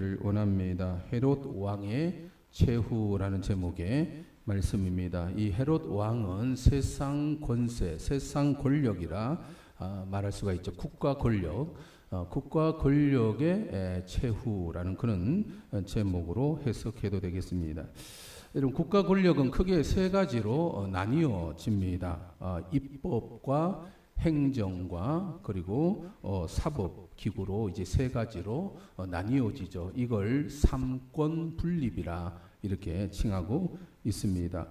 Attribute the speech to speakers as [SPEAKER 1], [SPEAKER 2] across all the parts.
[SPEAKER 1] 보시기를 원합니다. 헤롯 왕의 최후라는 제목의 말씀입니다. 이 헤롯 왕은 세상 권세, 세상 권력이라 말할 수가 있죠. 국가 권력, 국가 권력의 최후라는 그런 제목으로 해석해도 되겠습니다. 여러분, 국가 권력은 크게 세 가지로 나뉘어집니다. 입법과 행정과 그리고 사법 기구로 이제 세 가지로 나뉘어지죠. 이걸 삼권 분립이라 이렇게 칭하고 있습니다.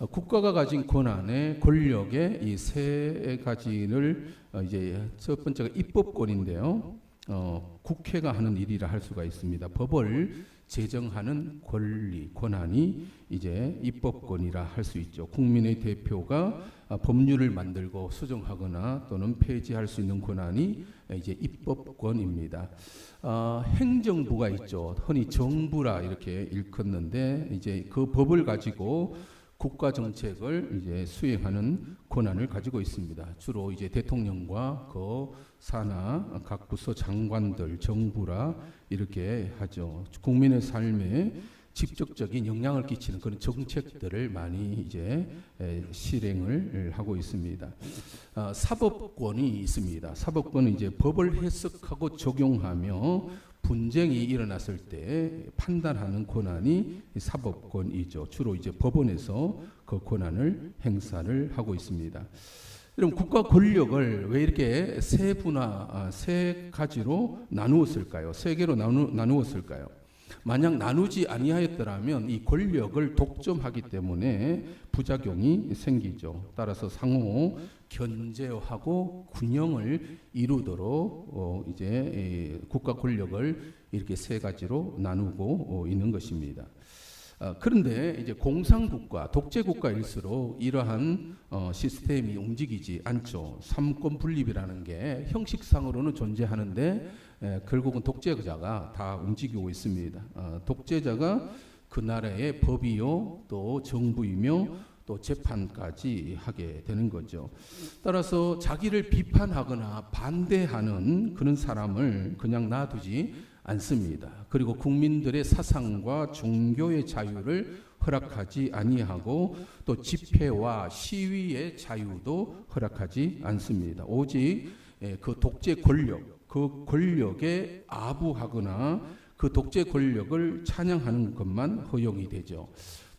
[SPEAKER 1] 국가가 가진 권한의 권력의 이 세 가지를 이제 첫 번째가 입법권인데요. 국회가 하는 일이라 할 수가 있습니다. 법을 제정하는 권리, 권한이 이제 입법권이라 할 수 있죠. 국민의 대표가 법률을 만들고 수정하거나 또는 폐지할 수 있는 권한이 이제 입법권입니다. 행정부가 있죠. 흔히 정부라 이렇게 일컫는데 이제 그 법을 가지고 국가 정책을 이제 수행하는 권한을 가지고 있습니다. 주로 이제 대통령과 그 산하 각 부서 장관들, 정부라 이렇게 하죠. 국민의 삶에 직접적인 영향을 끼치는 그런 정책들을 많이 이제 실행을 하고 있습니다. 사법권이 있습니다. 사법권은 이제 법을 해석하고 적용하며 분쟁이 일어났을 때 판단하는 권한이 사법권이죠. 주로 이제 법원에서 그 권한을 행사를 하고 있습니다. 여러분, 국가 권력을 왜 이렇게 세 가지로 나누었을까요? 세 개로 나누었을까요? 만약 나누지 아니하였더라면 이 권력을 독점하기 때문에 부작용이 생기죠. 따라서 상호 견제하고 균형을 이루도록 이제 국가 권력을 이렇게 세 가지로 나누고 있는 것입니다. 그런데 이제 공산국가, 독재국가일수록 이러한 시스템이 움직이지 않죠. 삼권 분립이라는 게 형식상으로는 존재하는데 결국은 독재자가 다 움직이고 있습니다. 독재자가 그 나라의 법이요, 또 정부이며 또 재판까지 하게 되는 거죠. 따라서 자기를 비판하거나 반대하는 그런 사람을 그냥 놔두지 않습니다. 그리고 국민들의 사상과 종교의 자유를 허락하지 아니하고 또 집회와 시위의 자유도 허락하지 않습니다. 오직 그 독재 권력, 그 권력에 아부하거나 그 독재 권력을 찬양하는 것만 허용이 되죠.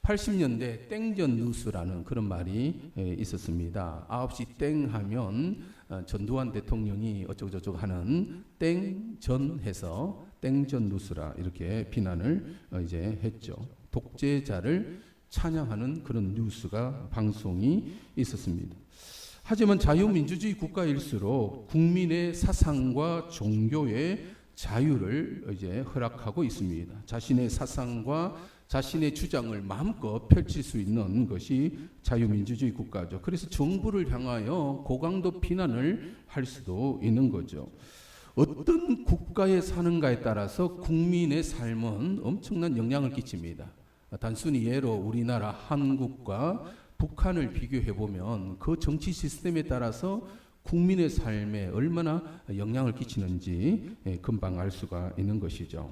[SPEAKER 1] 80년대 땡전 뉴스라는 그런 말이 있었습니다. 9시 땡 하면 전두환 대통령이 어쩌고저쩌고 하는 땡전 해서 땡전 뉴스라 이렇게 비난을 이제 했죠. 독재자를 찬양하는 그런 뉴스가 방송이 있었습니다. 하지만 자유민주주의 국가일수록 국민의 사상과 종교의 자유를 이제 허락하고 있습니다. 자신의 사상과 자신의 주장을 마음껏 펼칠 수 있는 것이 자유민주주의 국가죠. 그래서 정부를 향하여 고강도 비난을 할 수도 있는 거죠. 어떤 국가에 사는가에 따라서 국민의 삶은 엄청난 영향을 끼칩니다. 단순히 예로 우리나라 한국과 북한을 비교해 보면 그 정치 시스템에 따라서 국민의 삶에 얼마나 영향을 끼치는지 금방 알 수가 있는 것이죠.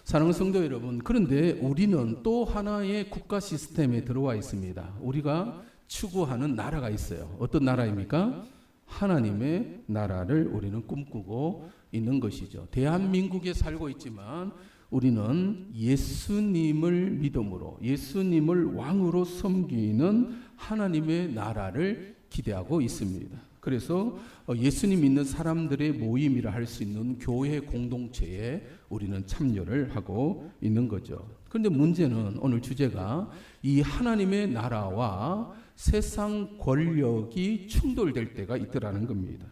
[SPEAKER 1] 사랑하는 성도 여러분, 그런데 우리는 또 하나의 국가 시스템에 들어와 있습니다. 우리가 추구하는 나라가 있어요. 어떤 나라입니까? 하나님의 나라를 우리는 꿈꾸고 있는 것이죠. 대한민국에 살고 있지만 우리는 예수님을 믿음으로 예수님을 왕으로 섬기는 하나님의 나라를 기대하고 있습니다. 그래서 예수님 믿는 사람들의 모임이라 할 수 있는 교회 공동체에 우리는 참여를 하고 있는 거죠. 그런데 문제는 오늘 주제가 이 하나님의 나라와 세상 권력이 충돌될 때가 있더라는 겁니다.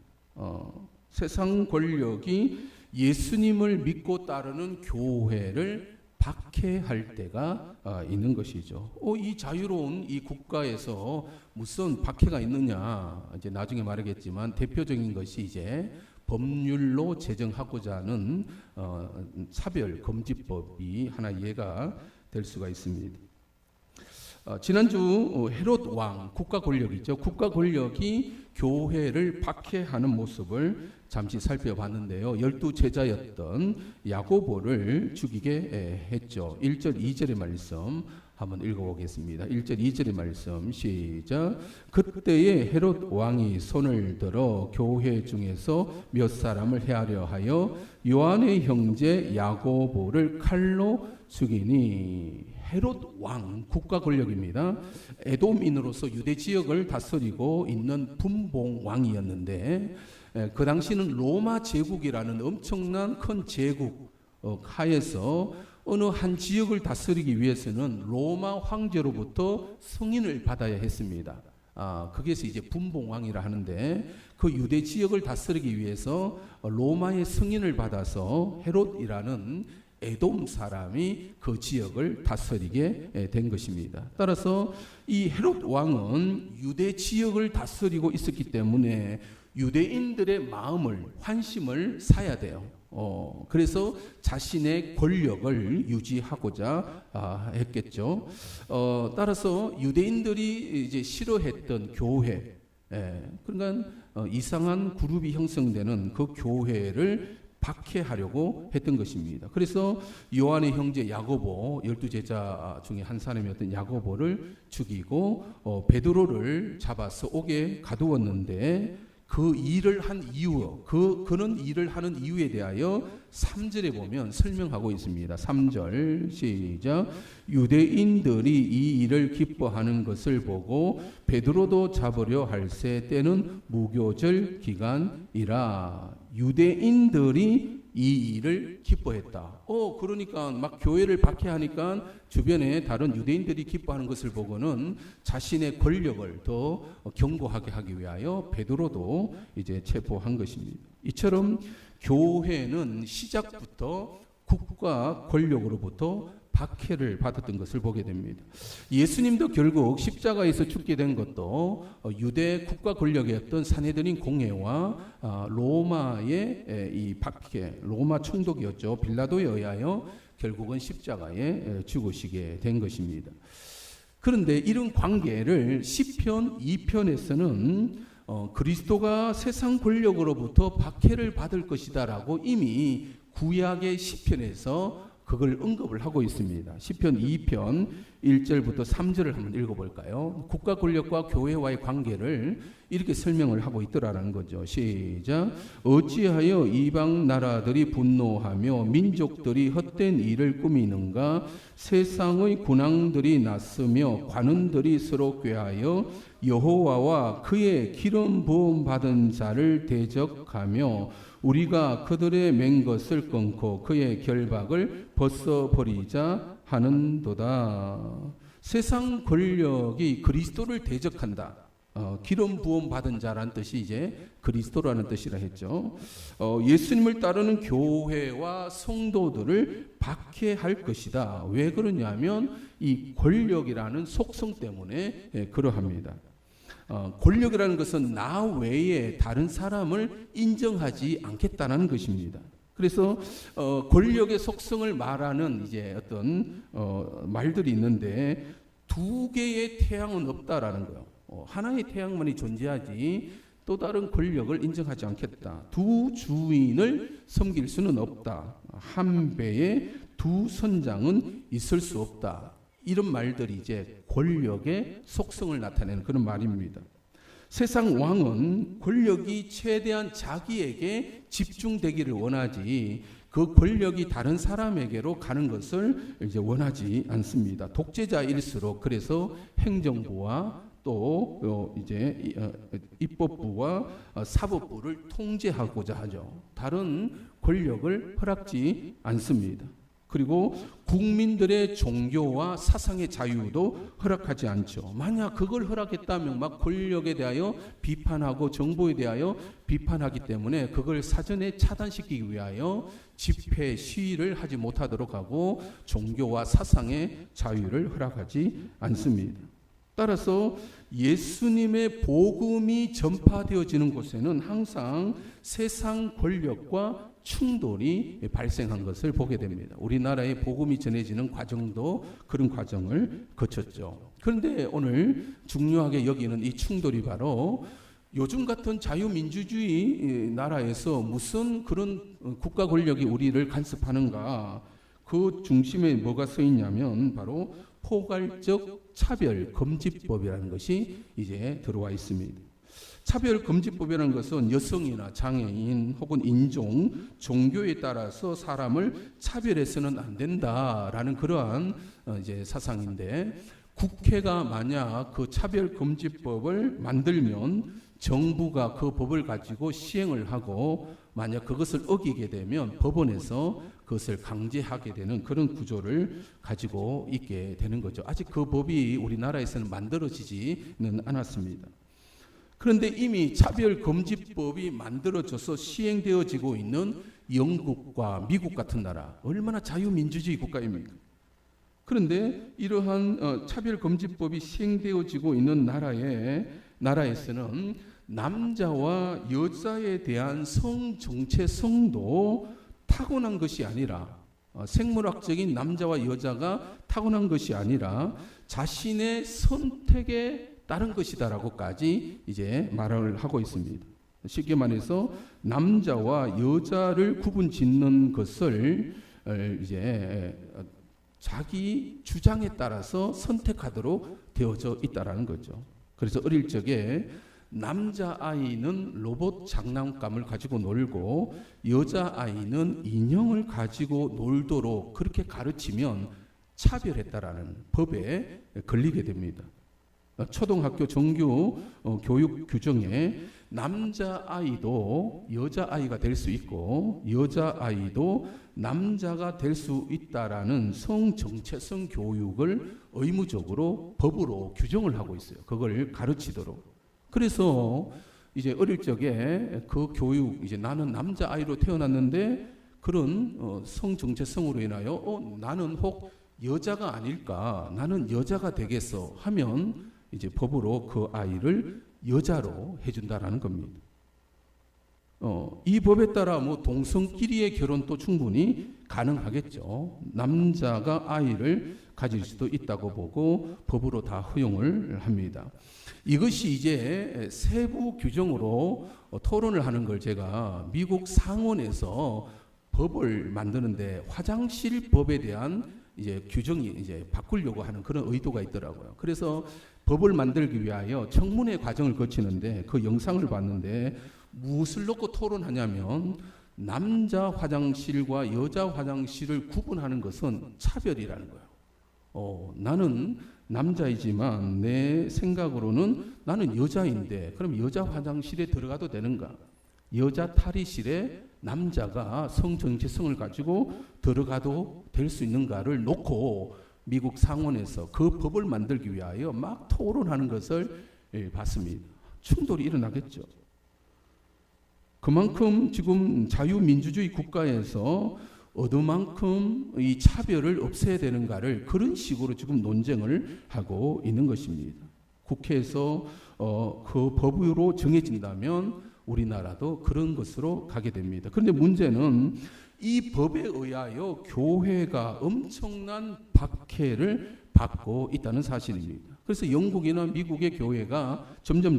[SPEAKER 1] 세상 권력이 예수님을 믿고 따르는 교회를 박해할 때가 있는 것이죠. 이 자유로운 이 국가에서 무슨 박해가 있느냐? 이제 나중에 말하겠지만 대표적인 것이 이제 법률로 제정하고자 하는 사별 금지법이 하나 예가 될 수가 있습니다. 지난주 헤롯 왕, 국가 권력이죠. 국가 권력이 교회를 박해하는 모습을 잠시 살펴봤는데요. 12제자였던 야고보를 죽이게 했죠. 1절 2절의 말씀 한번 읽어보겠습니다. 1절 2절의 말씀 시작. 그때에 헤롯 왕이 손을 들어 교회 중에서 몇 사람을 해하려 하여 요한의 형제 야고보를 칼로 죽이니. 헤롯 왕, 국가 권력입니다. 에돔인으로서 유대 지역을 다스리고 있는 분봉 왕이었는데 그 당시는 로마 제국이라는 엄청난 큰 제국 하에서 어느 한 지역을 다스리기 위해서는 로마 황제로부터 승인을 받아야 했습니다. 그게서 이제 분봉왕이라 하는데 그 유대 지역을 다스리기 위해서 로마의 승인을 받아서 헤롯이라는 에돔 사람이 그 지역을 다스리게 된 것입니다. 따라서 이 헤롯 왕은 유대 지역을 다스리고 있었기 때문에 유대인들의 마음을 환심을 사야 돼요. 그래서 자신의 권력을 유지하고자 했겠죠. 따라서 유대인들이 이제 싫어했던 교회, 그러니까 이상한 그룹이 형성되는 그 교회를 박해하려고 했던 것입니다. 그래서 요한의 형제 야고보, 12제자 중에 한 사람이었던 야고보를 죽이고 베드로를 잡아서 옥에 가두었는데 그 일을 한 이유, 그는 일을 하는 이유에 대하여 3절에 보면 설명하고 있습니다. 3절 시작. 유대인들이 이 일을 기뻐하는 것을 보고 베드로도 잡으려 할새 때는 무교절 기간이라. 유대인들이 이 일을 기뻐했다. 그러니까 막 교회를 박해하니까 주변에 다른 유대인들이 기뻐하는 것을 보고는 자신의 권력을 더 견고하게 하기 위하여 베드로도 이제 체포한 것입니다. 이처럼 교회는 시작부터 국가 권력으로부터 박해를 받았던 것을 보게 됩니다. 예수님도 결국 십자가에서 죽게 된 것도 유대 국가 권력이었던 산헤드린 공회와 로마의 이 박해, 로마 총독이었죠. 빌라도에 의하여 결국은 십자가에 죽으시게 된 것입니다. 그런데 이런 관계를 시편 2편에서는 그리스도가 세상 권력으로부터 박해를 받을 것이다라고 이미 구약의 시편에서 그걸 언급을 하고 있습니다. 시편 2편 1절부터 3절을 한번 읽어볼까요? 국가 권력과 교회와의 관계를 이렇게 설명을 하고 있더라는 거죠. 시작. 어찌하여 이방 나라들이 분노하며 민족들이 헛된 일을 꾸미는가? 세상의 군왕들이 났으며 관원들이 서로 꾀하여 여호와와 그의 기름 부음 받은 자를 대적하며 우리가 그들의 맹 것을 끊고 그의 결박을 벗어버리자 하는도다. 세상 권력이 그리스도를 대적한다. 기름 부음 받은 자라는 뜻이 이제 그리스도라는 뜻이라 했죠. 예수님을 따르는 교회와 성도들을 박해할 것이다. 왜 그러냐면 이 권력이라는 속성 때문에 그러합니다. 권력이라는 것은 나 외에 다른 사람을 인정하지 않겠다는 것입니다. 그래서 권력의 속성을 말하는 이제 어떤 말들이 있는데 두 개의 태양은 없다라는 거예요. 하나의 태양만이 존재하지 또 다른 권력을 인정하지 않겠다. 두 주인을 섬길 수는 없다. 한 배에 두 선장은 있을 수 없다. 이런 말들이 이제 권력의 속성을 나타내는 그런 말입니다. 세상 왕은 권력이 최대한 자기에게 집중되기를 원하지 그 권력이 다른 사람에게로 가는 것을 이제 원하지 않습니다. 독재자일수록 그래서 행정부와 또 이제 입법부와 사법부를 통제하고자 하죠. 다른 권력을 허락지 않습니다. 그리고 국민들의 종교와 사상의 자유도 허락하지 않죠. 만약 그걸 허락했다면 막 권력에 대하여 비판하고 정부에 대하여 비판하기 때문에 그걸 사전에 차단시키기 위하여 집회 시위를 하지 못하도록 하고 종교와 사상의 자유를 허락하지 않습니다. 따라서 예수님의 복음이 전파되어지는 곳에는 항상 세상 권력과 충돌이 발생한 것을 보게 됩니다. 우리나라의 복음이 전해지는 과정도 그런 과정을 거쳤죠. 그런데 오늘 중요하게 여기는 이 충돌이 바로 요즘 같은 자유민주주의 나라에서 무슨 그런 국가 권력이 우리를 간섭하는가, 그 중심에 뭐가 서 있냐면 바로 포괄적 차별금지법이라는 것이 이제 들어와 있습니다. 차별금지법이라는 것은 여성이나 장애인 혹은 인종, 종교에 따라서 사람을 차별해서는 안 된다라는 그러한 이제 사상인데, 국회가 만약 그 차별금지법을 만들면 정부가 그 법을 가지고 시행을 하고 만약 그것을 어기게 되면 법원에서 그것을 강제하게 되는 그런 구조를 가지고 있게 되는 거죠. 아직 그 법이 우리나라에서는 만들어지지는 않았습니다. 그런데 이미 차별금지법이 만들어져서 시행되어지고 있는 영국과 미국 같은 나라, 얼마나 자유민주주의 국가입니까? 그런데 이러한 차별금지법이 시행되어지고 있는 나라에서는 남자와 여자에 대한 성 정체성도 타고난 것이 아니라, 생물학적인 남자와 여자가 타고난 것이 아니라 자신의 선택에 따른 것이다라고까지 이제 말을 하고 있습니다. 쉽게 말해서 남자와 여자를 구분짓는 것을 이제 자기 주장에 따라서 선택하도록 되어져 있다라는 거죠. 그래서 어릴 적에 남자아이는 로봇 장난감을 가지고 놀고 여자아이는 인형을 가지고 놀도록 그렇게 가르치면 차별했다라는 법에 걸리게 됩니다. 초등학교 정규 교육 규정에 남자아이도 여자아이가 될 수 있고 여자아이도 남자가 될 수 있다라는 성정체성 교육을 의무적으로 법으로 규정을 하고 있어요. 그걸 가르치도록. 그래서 이제 어릴 적에 그 교육, 이제 나는 남자아이로 태어났는데 그런 성정체성으로 인하여 나는 혹 여자가 아닐까, 나는 여자가 되겠어 하면 이제 법으로 그 아이를 여자로 해준다라는 겁니다. 이 법에 따라 뭐 동성끼리의 결혼도 충분히 가능하겠죠. 남자가 아이를 가질 수도 있다고 보고 법으로 다 허용을 합니다. 이것이 이제 세부 규정으로 토론을 하는 걸 제가 미국 상원에서 법을 만드는데 화장실 법에 대한 이제 규정이 이제 바꾸려고 하는 그런 의도가 있더라고요. 그래서 법을 만들기 위하여 청문회 과정을 거치는데 그 영상을 봤는데 무엇을 놓고 토론하냐면 남자 화장실과 여자 화장실을 구분하는 것은 차별이라는 거예요. 나는 남자이지만 내 생각으로는 나는 여자인데 그럼 여자 화장실에 들어가도 되는가? 여자 탈의실에 남자가 성정체성을 가지고 들어가도 될 수 있는가를 놓고 미국 상원에서 그 법을 만들기 위하여 막 토론하는 것을 봤습니다. 충돌이 일어나겠죠. 그만큼 지금 자유민주주의 국가에서 어느만큼 이 차별을 없애야 되는가를 그런 식으로 지금 논쟁을 하고 있는 것입니다. 국회에서 그 법으로 정해진다면 우리나라도 그런 것으로 가게 됩니다. 그런데 문제는 이 법에 의하여 교회가 엄청난 박해를 받고 있다는 사실입니다. 그래서 영국이나 미국의 교회가 점점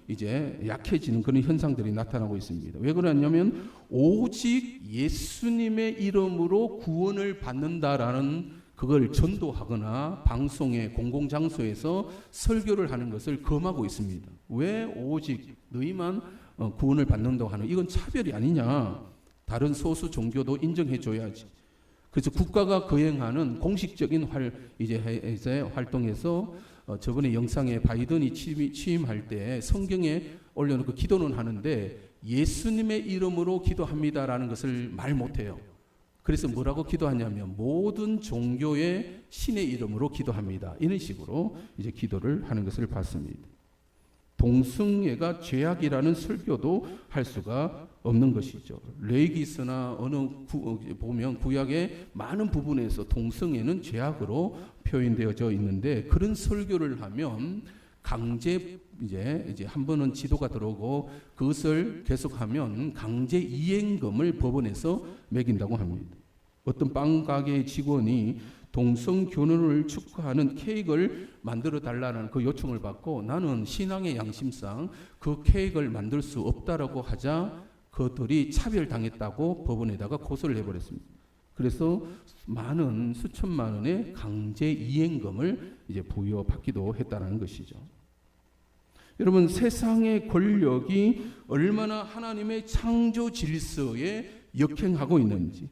[SPEAKER 1] 이제 약해지는 그런 현상들이 나타나고 있습니다. 왜 그러냐면 오직 예수님의 이름으로 구원을 받는다라는 그걸 전도하거나 방송의 공공장소에서 설교를 하는 것을 금하고 있습니다. 왜 오직 너희만 구원을 받는다고 하는, 이건 차별이 아니냐. 다른 소수 종교도 인정해 줘야지. 그래서 국가가 거행하는 공식적인 활동에서 저번에 영상에 바이든이 취임할 때 성경에 올려놓고 기도는 하는데 예수님의 이름으로 기도합니다라는 것을 말 못해요. 그래서 뭐라고 기도하냐면 모든 종교의 신의 이름으로 기도합니다. 이런 식으로 이제 기도를 하는 것을 봤습니다. 동성애가 죄악이라는 설교도 할 수가 없는 것이죠. 레위기서나 보면 구약의 많은 부분에서 동성애는 죄악으로 표현되어져 있는데 그런 설교를 하면 강제 이제 한 번은 지도가 들어오고 그것을 계속하면 강제 이행금을 법원에서 매긴다고 합니다. 어떤 빵 가게 직원이 동성 결혼을 축하하는 케이크를 만들어 달라는 그 요청을 받고 나는 신앙의 양심상 그 케이크를 만들 수 없다라고 하자 그들이 차별당했다고 법원에다가 고소를 해버렸습니다. 그래서 수천만 원의 강제 이행금을 이제 부여받기도 했다는 것이죠. 여러분, 세상의 권력이 얼마나 하나님의 창조 질서에 역행하고 있는지,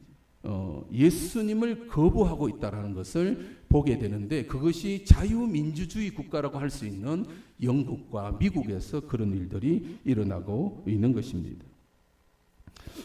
[SPEAKER 1] 예수님을 거부하고 있다는 것을 보게 되는데, 그것이 자유민주주의 국가라고 할 수 있는 영국과 미국에서 그런 일들이 일어나고 있는 것입니다.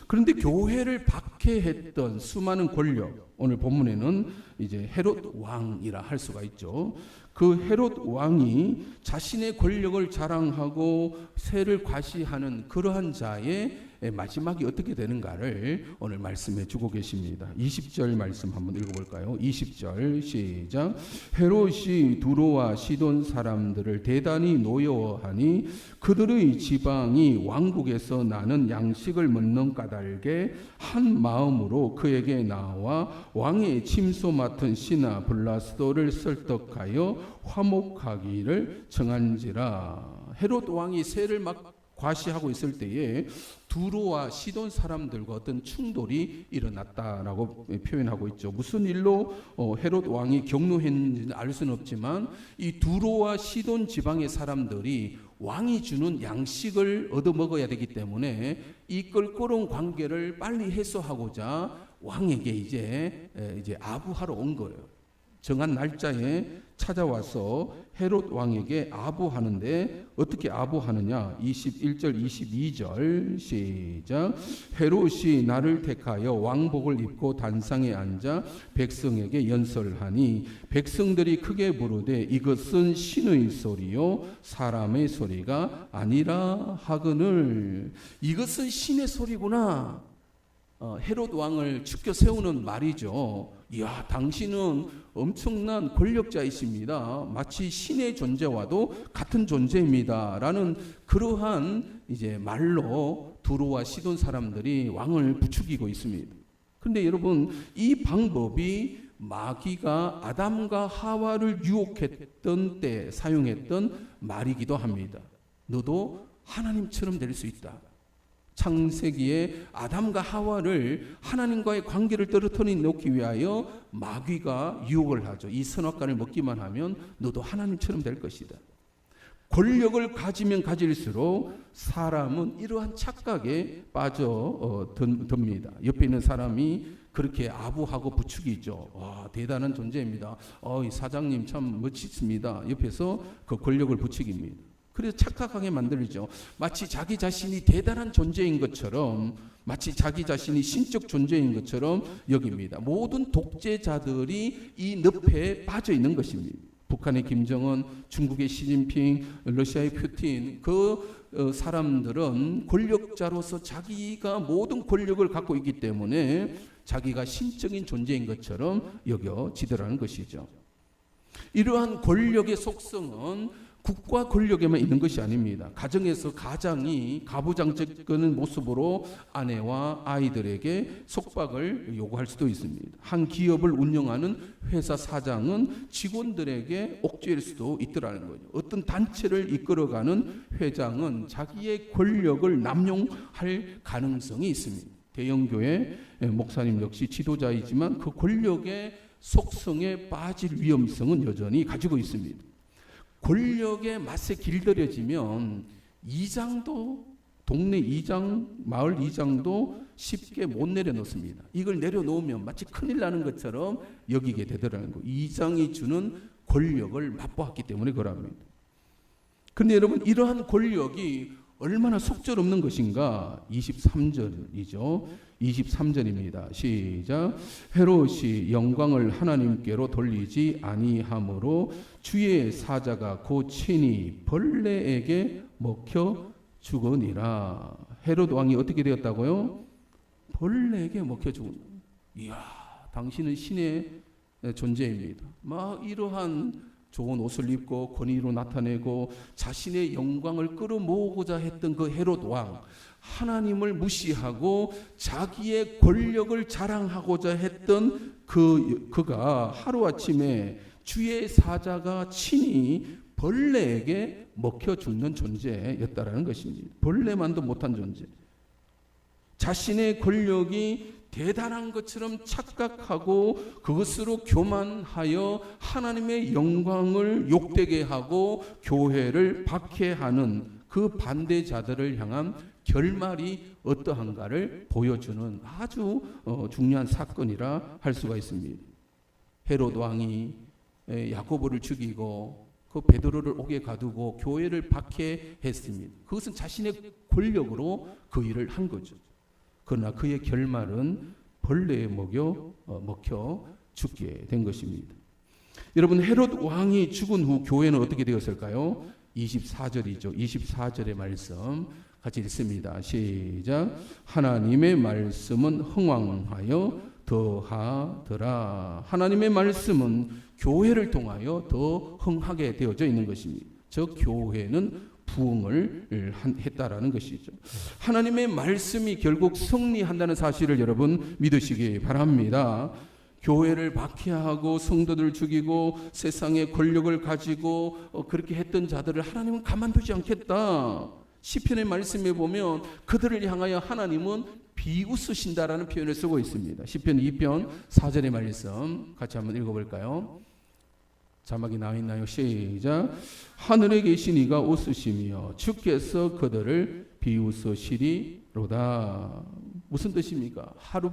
[SPEAKER 1] 그런데 교회를 박해했던 수많은 권력, 오늘 본문에는 이제 헤롯 왕이라 할 수가 있죠. 그 헤롯 왕이 자신의 권력을 자랑하고 세를 과시하는 그러한 자의 마지막이 어떻게 되는가를 오늘 말씀해 주고 계십니다. 20절 말씀 한번 읽어볼까요? 20절 시작. 헤롯이 두로와 시돈 사람들을 대단히 노여워하니 그들의 지방이 왕국에서 나는 양식을 먹는 까닭에 한 마음으로 그에게 나와 왕의 침소 맡은 시나 블라스도를 설득하여 화목하기를 정한지라. 헤롯 왕이 세를 막 과시하고 있을 때에 두로와 시돈 사람들과 어떤 충돌이 일어났다라고 표현하고 있죠. 무슨 일로 헤롯 왕이 경노했는지는 알 수는 없지만 이 두로와 시돈 지방의 사람들이 왕이 주는 양식을 얻어먹어야 되기 때문에 이 껄끄러운 관계를 빨리 해소하고자 왕에게 이제 아부하러 온 거예요. 정한 날짜에 찾아와서 헤롯 왕에게 아부하는데 어떻게 아부하느냐? 21절 22절 시작. 헤롯이 나를 택하여 왕복을 입고 단상에 앉아 백성에게 연설하니 백성들이 크게 부르되 이것은 신의 소리요 사람의 소리가 아니라 하거늘. 이것은 신의 소리구나. 헤롯 왕을 축켜 세우는 말이죠. 이야, 당신은 엄청난 권력자이십니다. 마치 신의 존재와도 같은 존재입니다. 라는 그러한 이제 말로 두로와 시돈 사람들이 왕을 부추기고 있습니다. 그런데 여러분, 이 방법이 마귀가 아담과 하와를 유혹했던 때 사용했던 말이기도 합니다. 너도 하나님처럼 될 수 있다. 창세기에 아담과 하와를 하나님과의 관계를 떨어뜨려 놓기 위하여 마귀가 유혹을 하죠. 이 선악과를 먹기만 하면 너도 하나님처럼 될 것이다. 권력을 가지면 가질수록 사람은 이러한 착각에 빠져듭니다. 옆에 있는 사람이 그렇게 아부하고 부추기죠. 대단한 존재입니다. 이 사장님 참 멋지십니다. 옆에서 그 권력을 부추깁니다. 그래서 착각하게 만들죠. 마치 자기 자신이 대단한 존재인 것처럼, 마치 자기 자신이 신적 존재인 것처럼 여깁니다. 모든 독재자들이 이 늪에 빠져 있는 것입니다. 북한의 김정은, 중국의 시진핑, 러시아의 푸틴, 그 사람들은 권력자로서 자기가 모든 권력을 갖고 있기 때문에 자기가 신적인 존재인 것처럼 여겨지더라는 것이죠. 이러한 권력의 속성은 국가 권력에만 있는 것이 아닙니다. 가정에서 가장이 가부장적인 모습으로 아내와 아이들에게 속박을 요구할 수도 있습니다. 한 기업을 운영하는 회사 사장은 직원들에게 옥죄일 수도 있더라는 거죠. 어떤 단체를 이끌어가는 회장은 자기의 권력을 남용할 가능성이 있습니다. 대형교회 목사님 역시 지도자이지만 그 권력의 속성에 빠질 위험성은 여전히 가지고 있습니다. 권력의 맛에 길들여지면 이장도, 동네 이장, 마을 이장도 쉽게 못 내려놓습니다. 이걸 내려놓으면 마치 큰일 나는 것처럼 여기게 되더라는 거예요. 이장이 주는 권력을 맛보았기 때문에 그럽니다. 그런데 여러분, 이러한 권력이 얼마나 속절없는 것인가? 23절이죠. 23절입니다. 시작. 헤롯이 영광을 하나님께로 돌리지 아니하므로 주의 사자가 곧 친히 벌레에게 먹혀 죽으니라. 헤롯 왕이 어떻게 되었다고요? 벌레에게 먹혀 죽은. 이야, 당신은 신의 존재입니다. 막 이러한 좋은 옷을 입고 권위로 나타내고 자신의 영광을 끌어모으고자 했던 그 헤롯 왕, 하나님을 무시하고 자기의 권력을 자랑하고자 했던 그가 하루아침에 주의 사자가 친히 벌레에게 먹혀 죽는 존재였다라는 것입니다. 벌레만도 못한 존재. 자신의 권력이 대단한 것처럼 착각하고 그것으로 교만하여 하나님의 영광을 욕되게 하고 교회를 박해하는 그 반대자들을 향한 결말이 어떠한가를 보여주는 아주 중요한 사건이라 할 수가 있습니다. 헤롯 왕이 야고보를 죽이고 그 베드로를 옥에 가두고 교회를 박해했습니다. 그것은 자신의 권력으로 그 일을 한 거죠. 그러나 그의 결말은 벌레에 먹혀 죽게 된 것입니다. 여러분, 헤롯 왕이 죽은 후 교회는 어떻게 되었을까요? 24절이죠. 24절의 말씀 같이 읽습니다. 시작. 하나님의 말씀은 흥왕하여 더하더라. 하나님의 말씀은 교회를 통하여 더 흥하게 되어져 있는 것입니다. 저 교회는 부흥을 했다라는 것이죠. 하나님의 말씀이 결국 승리한다는 사실을 여러분 믿으시기 바랍니다. 교회를 박해하고 성도들을 죽이고 세상의 권력을 가지고 그렇게 했던 자들을 하나님은 가만두지 않겠다. 시편의 말씀에 보면 그들을 향하여 하나님은 비웃으신다라는 표현을 쓰고 있습니다. 시편 2편 4절의 말씀 같이 한번 읽어볼까요? 자막이 나와 있나요? 시작. 하늘에 계신 이가 웃으시며 주께서 그들을 비웃으시리로다. 무슨 뜻입니까? 하루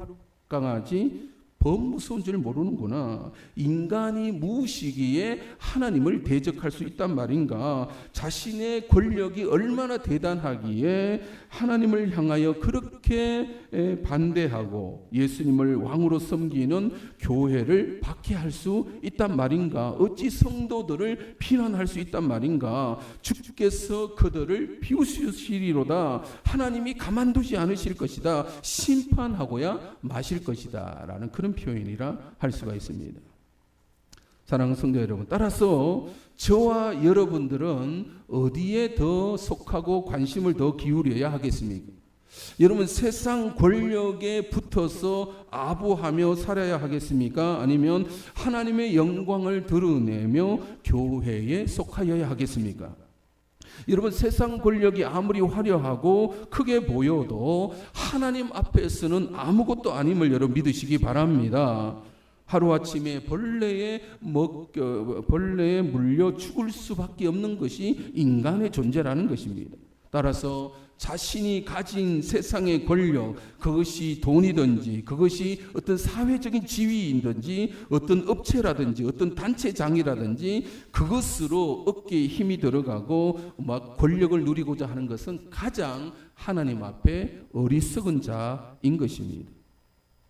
[SPEAKER 1] 강아지 범 무서운 줄 모르는구나. 인간이 무엇이기에 하나님을 대적할 수 있단 말인가. 자신의 권력이 얼마나 대단하기에 하나님을 향하여 그렇게 반대하고 예수님을 왕으로 섬기는 교회를 박해할 수 있단 말인가. 어찌 성도들을 비난할 수 있단 말인가. 주께서 그들을 비웃으시리로다. 하나님이 가만두지 않으실 것이다. 심판하고야 마실 것이다 라는 그런 표현이라 할 수가 있습니다. 사랑하는 성도 여러분, 따라서 저와 여러분들은 어디에 더 속하고 관심을 더 기울여야 하겠습니까? 여러분, 세상 권력에 붙어서 아부하며 살아야 하겠습니까? 아니면 하나님의 영광을 드러내며 교회에 속하여야 하겠습니까? 여러분, 세상 권력이 아무리 화려하고 크게 보여도 하나님 앞에서는 아무것도 아님을 여러분 믿으시기 바랍니다. 하루아침에 벌레에 물려 죽을 수밖에 없는 것이 인간의 존재라는 것입니다. 따라서 자신이 가진 세상의 권력, 그것이 돈이든지 그것이 어떤 사회적인 지위이든지 어떤 업체라든지 어떤 단체장이라든지 그것으로 어깨에 힘이 들어가고 막 권력을 누리고자 하는 것은 가장 하나님 앞에 어리석은 자인 것입니다.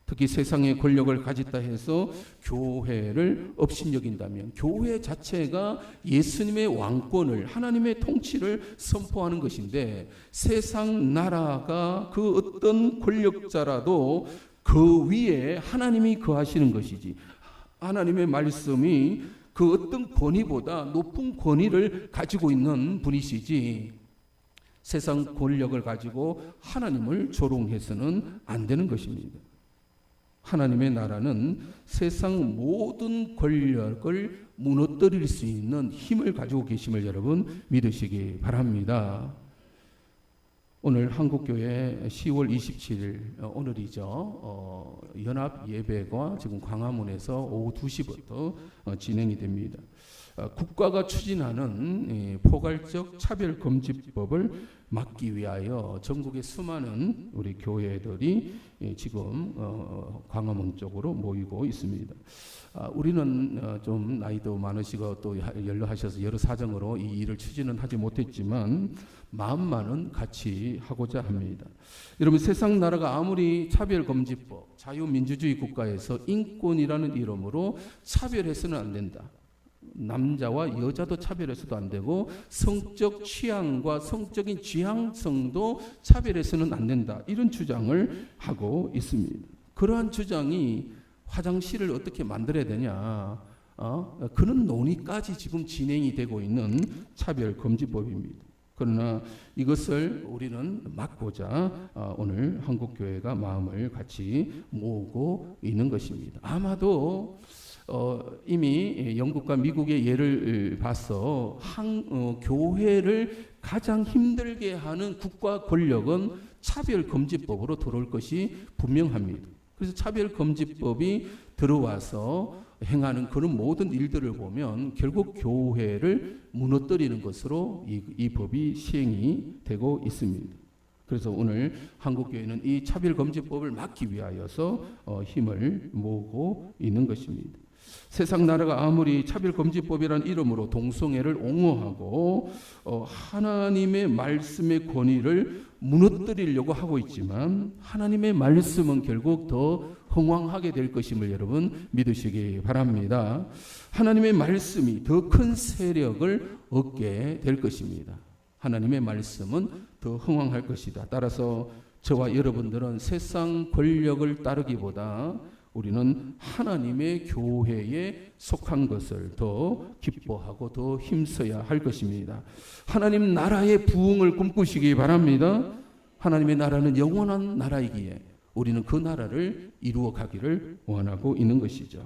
[SPEAKER 1] 특히 세상의 권력을 가졌다 해서 교회를 업신여긴다면 교회 자체가 예수님의 왕권을, 하나님의 통치를 선포하는 것인데, 세상 나라가 그 어떤 권력자라도 그 위에 하나님이 거하시는 것이지, 하나님의 말씀이 그 어떤 권위보다 높은 권위를 가지고 있는 분이시지, 세상 권력을 가지고 하나님을 조롱해서는 안 되는 것입니다. 하나님의 나라는 세상 모든 권력을 무너뜨릴 수 있는 힘을 가지고 계심을 여러분 믿으시기 바랍니다. 오늘 한국교회 10월 27일 오늘이죠. 연합 예배가 지금 광화문에서 오후 2시부터 진행이 됩니다. 국가가 추진하는 포괄적 차별금지법을 막기 위하여 전국의 수많은 우리 교회들이 지금 광화문 쪽으로 모이고 있습니다. 우리는 좀 나이도 많으시고 또 연로하셔서 여러 사정으로 이 일을 추진은 하지 못했지만 마음만은 같이 하고자 합니다. 여러분, 세상 나라가 아무리 차별금지법, 자유민주주의 국가에서 인권이라는 이름으로 차별해서는 안 된다. 남자와 여자도 차별해서도 안 되고 성적 취향과 성적인 지향성도 차별해서는 안 된다. 이런 주장을 하고 있습니다. 그러한 주장이 화장실을 어떻게 만들어야 되냐, 그런 논의까지 지금 진행이 되고 있는 차별금지법입니다. 그러나 이것을 우리는 막고자 오늘 한국교회가 마음을 같이 모으고 있는 것입니다. 아마도 이미 영국과 미국의 예를 봐서 교회를 가장 힘들게 하는 국가 권력은 차별금지법으로 들어올 것이 분명합니다. 그래서 차별금지법이 들어와서 행하는 그런 모든 일들을 보면 결국 교회를 무너뜨리는 것으로 이 법이 시행이 되고 있습니다. 그래서 오늘 한국교회는 이 차별금지법을 막기 위하여서 힘을 모으고 있는 것입니다. 세상 나라가 아무리 차별금지법이라는 이름으로 동성애를 옹호하고 하나님의 말씀의 권위를 무너뜨리려고 하고 있지만 하나님의 말씀은 결국 더 흥왕하게 될 것임을 여러분 믿으시기 바랍니다. 하나님의 말씀이 더 큰 세력을 얻게 될 것입니다. 하나님의 말씀은 더 흥왕할 것이다. 따라서 저와 여러분들은 세상 권력을 따르기보다 우리는 하나님의 교회에 속한 것을 더 기뻐하고 더 힘써야 할 것입니다. 하나님 나라의 부흥을 꿈꾸시기 바랍니다. 하나님의 나라는 영원한 나라이기에 우리는 그 나라를 이루어 가기를 원하고 있는 것이죠.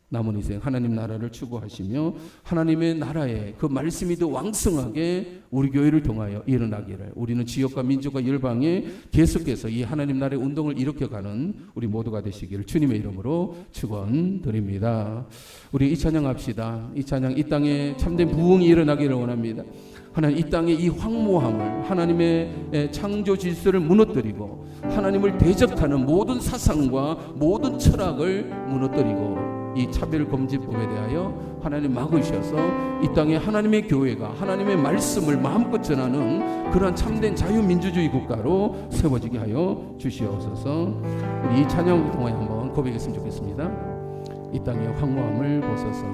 [SPEAKER 1] 남은 인생 하나님 나라를 추구하시며 하나님의 나라에 그 말씀이 더 왕성하게 우리 교회를 통하여 일어나기를, 우리는 지역과 민족과 열방에 계속해서 이 하나님 나라의 운동을 일으켜가는 우리 모두가 되시기를 주님의 이름으로 축원드립니다. 우리 이 찬양합시다. 이 찬양, 이 땅에 참된 부흥이 일어나기를 원합니다. 하나님, 이 땅의 이 황무함을, 하나님의 창조 질서를 무너뜨리고 하나님을 대적하는 모든 사상과 모든 철학을 무너뜨리고 이 차별금지법에 대하여 하나님 막으셔서 이 땅에 하나님의 교회가 하나님의 말씀을 마음껏 전하는 그러한 참된 자유민주주의 국가로 세워지게 하여 주시옵소서. 우리 이 찬양을 통하여 한번 고백했으면 좋겠습니다. 이 땅의 황무함을 보소서.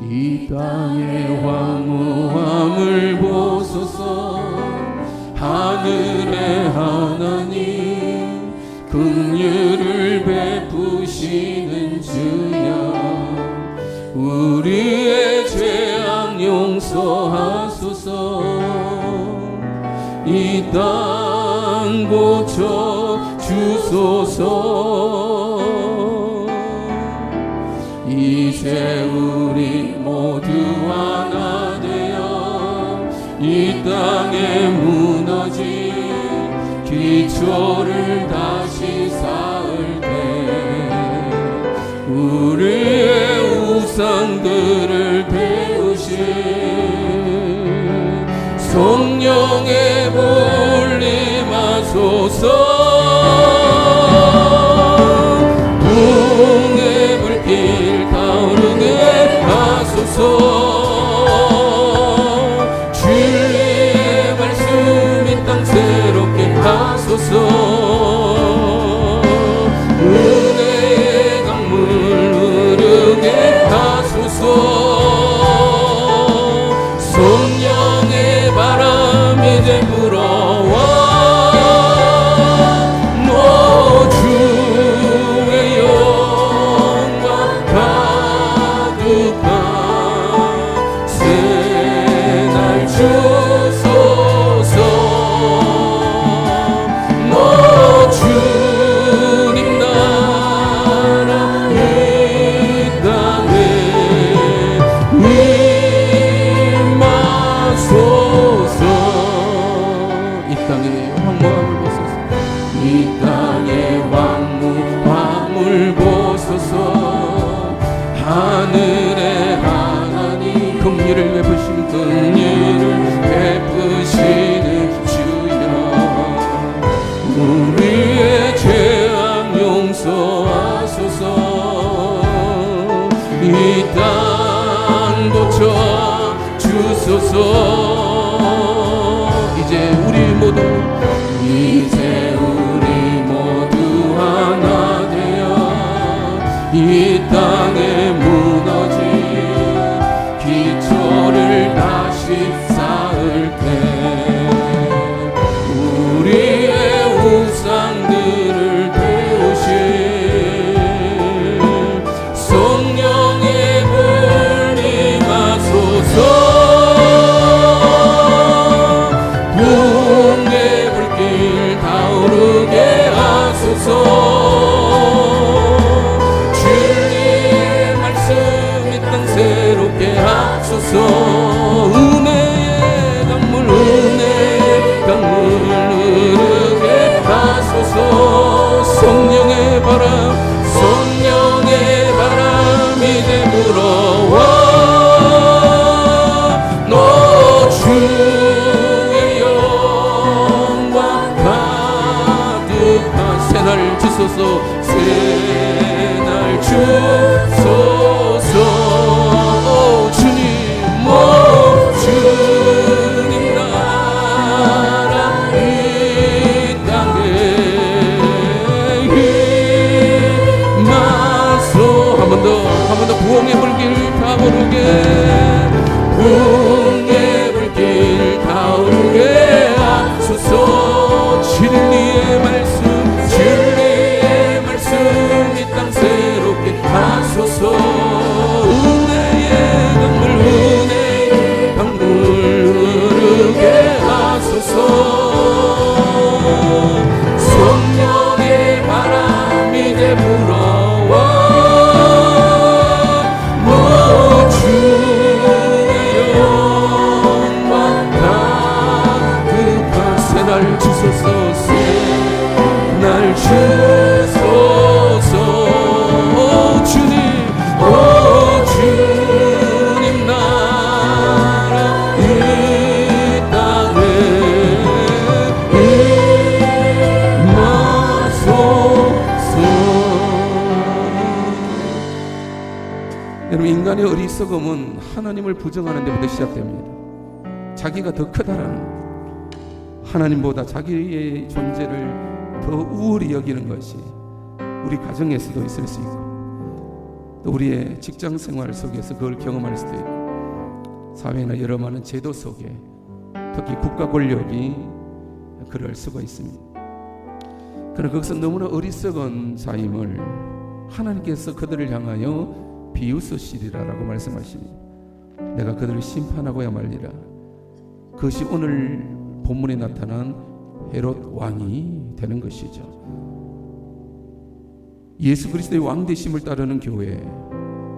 [SPEAKER 1] 이 땅의 황무함을 보소서. 하늘의 하나님 긍휼을 베푸시는 주여, 우리의 죄악 용서하소서. 이 땅 고쳐 주소서. 이제 우리 모두 하나 되어 이 땅에 무너진 기초를 다시 쌓을 때 우리의 우상들을 태우신 성령의 불림하소서. 부흥의 불길 타오르게 하소서. 주의 말씀 이 땅 새롭게 하소서. 은혜의 강물 흐르게 하소서. 성령의 바람 이제 불어와 너 주의 영광 가득한 새날 주소서. 너 주님 나라 이 땅에 임하소서. 이 땅에 황무함을 보소서. 이 땅에 황무함을 보소서. 하늘의 하나님 긍휼을 베푸시는 긍휼을 베푸시는 주여, 우리의 죄악 용서하소서. 이 땅 고쳐 주소서. 이제 우리 모두 하나 되어 이 땅에 무너진 기초를 다시 쌓을 때 우리의 우상들을 태우신 성령의 부흥의 불길 타오르게 부흥의 불길 타오르게 하소서. 진리의 말씀 이 땅 새롭게 하소서. 은혜의 강물 흐르게 하소서. 성령의 바람 이제 불어와 주의 영광 가득한 새날 주소서. 새날 주소서. 주님 나라 이 땅에 임하소서. 여러분, 인간의 어리석음은 하나님을 부정하는 데부터 시작됩니다. 자기가 더 크다라는, 하나님보다 자기의 존재를 더 우월히 여기는 것이 우리 가정에서도 있을 수 있고 또 우리의 직장 생활 속에서 그걸 경험할 수도 있고 사회나 여러 많은 제도 속에 특히 국가 권력이 그럴 수가 있습니다. 그러나 거기서 너무나 어리석은 자임을 하나님께서 그들을 향하여 비웃으시리라라고 말씀하십니다. 내가 그들을 심판하고야 말리라. 그것이 오늘 본문에 나타난 헤롯 왕이 되는 것이죠. 예수 그리스도의 왕되심을 따르는 교회,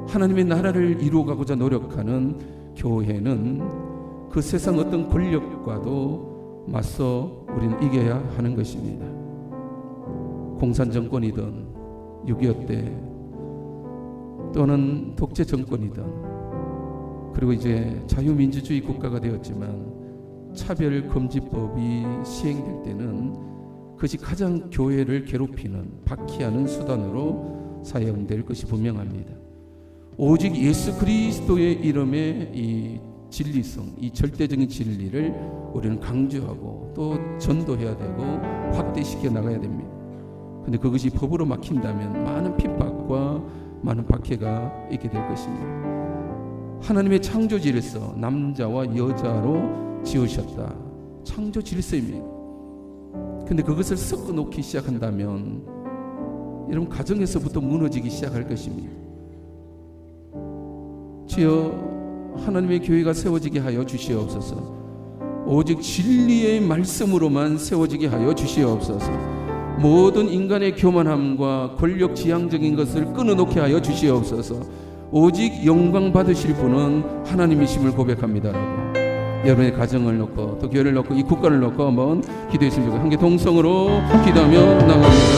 [SPEAKER 1] 하나님의 나라를 이루어가고자 노력하는 교회는 그 세상 어떤 권력과도 맞서 우리는 이겨야 하는 것입니다. 공산정권이든 6.25 때 또는 독재 정권이든 그리고 이제 자유민주주의 국가가 되었지만 차별금지법이 시행될 때는 그것이 가장 교회를 괴롭히는 박해하는 수단으로 사용될 것이 분명합니다. 오직 예수 그리스도의 이름의 이 진리성, 이 절대적인 진리를 우리는 강조하고 또 전도해야 되고 확대시켜 나가야 됩니다. 그런데 그것이 법으로 막힌다면 많은 핍박과 많은 박해가 있게 될 것입니다. 하나님의 창조 질서, 남자와 여자로 지으셨다. 창조 질서입니다. 근데 그것을 섞어 놓기 시작한다면 여러분 가정에서부터 무너지기 시작할 것입니다. 주여 하나님의 교회가 세워지게 하여 주시옵소서. 오직 진리의 말씀으로만 세워지게 하여 주시옵소서. 모든 인간의 교만함과 권력 지향적인 것을 끊어놓게 하여 주시옵소서. 오직 영광 받으실 분은 하나님이심을 고백합니다라고 여러분의 가정을 놓고 또 교회를 놓고 이 국가를 놓고 한번 기도했으면 좋겠습니다. 함께 동성으로 기도하며 나갑니다.